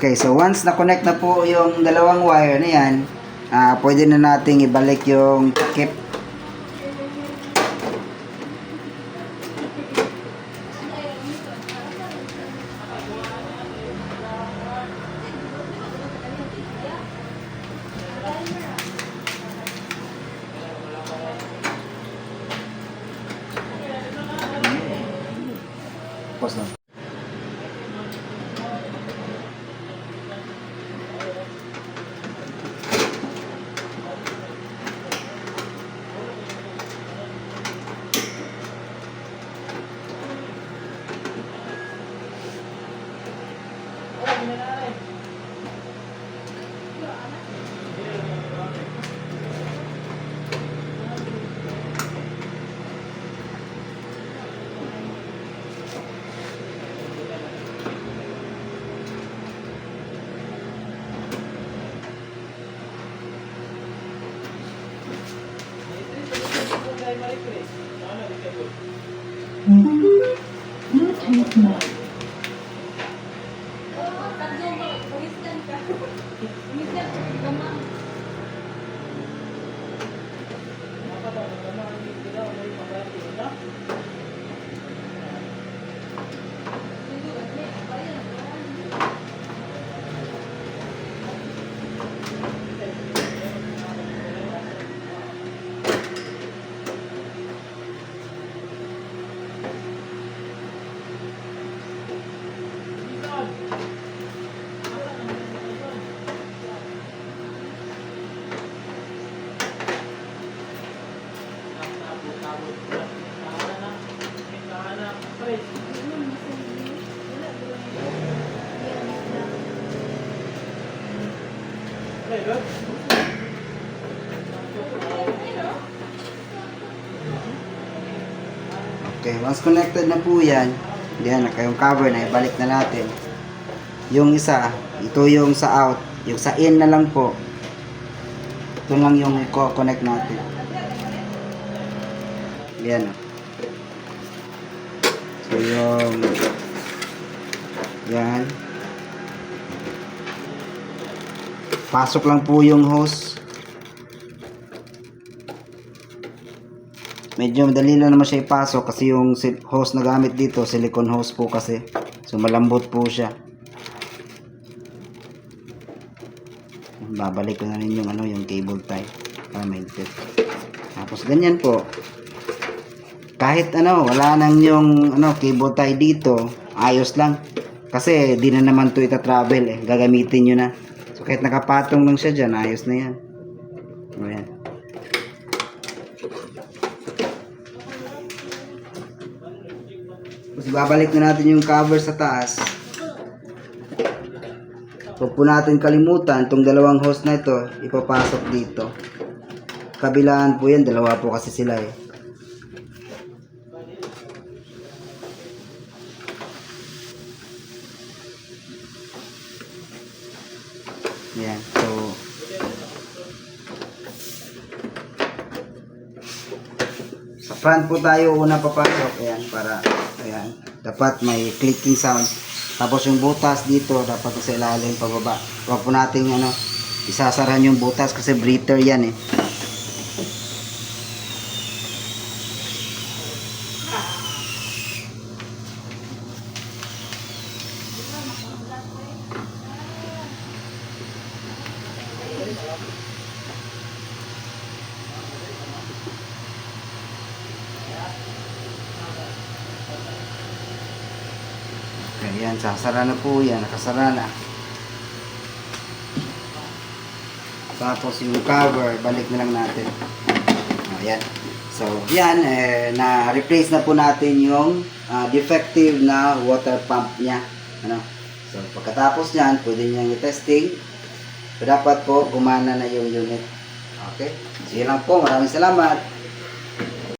Okay, so once na-connect na po yung dalawang wire na yan, pwede na nating ibalik yung takip. Pause na. Bluetooth mode. Okay, once connected na po yan, yan, yung cover na, ibalik na natin. Yung isa, ito yung sa out, yung sa in na lang po. Ito lang yung i-connect natin. Yan. So yung yan. Pasok lang po yung hose. Medyo madali lang naman siya ipasok kasi yung hose na gamit dito, silicone hose po kasi. So malambot po siya. Babalik ko na rin yung yung cable tie para maigpit. Tapos ganyan po. Kahit wala nang yung cable tie dito, ayos lang. Kasi di na naman to ita-travel gagamitin nyo na. So kahit nakapatong lang siya dyan, ayos na yan. Ayan. Tapos babalik na natin yung cover sa taas. Huwag po natin kalimutan itong dalawang hose na ito ipapasok dito. Kabilaan po yan, dalawa po kasi sila Yan, so sa front po tayo una papasok. Ayan, para dapat may clicking sound. Tapos yung butas dito dapat sa ilalim pababa. Huwag po nating isasarahan yung butas kasi breather yan Ayan, sasara na po yan, nakasara na. Tapos yung cover, balik na lang natin. Ayan. So, yan, na-replace na po natin yung defective na water pump niya. So, pagkatapos yan, pwede niyang i-testing. So, dapat po, gumana na yung unit. Okay? So, yun lang po. Maraming salamat.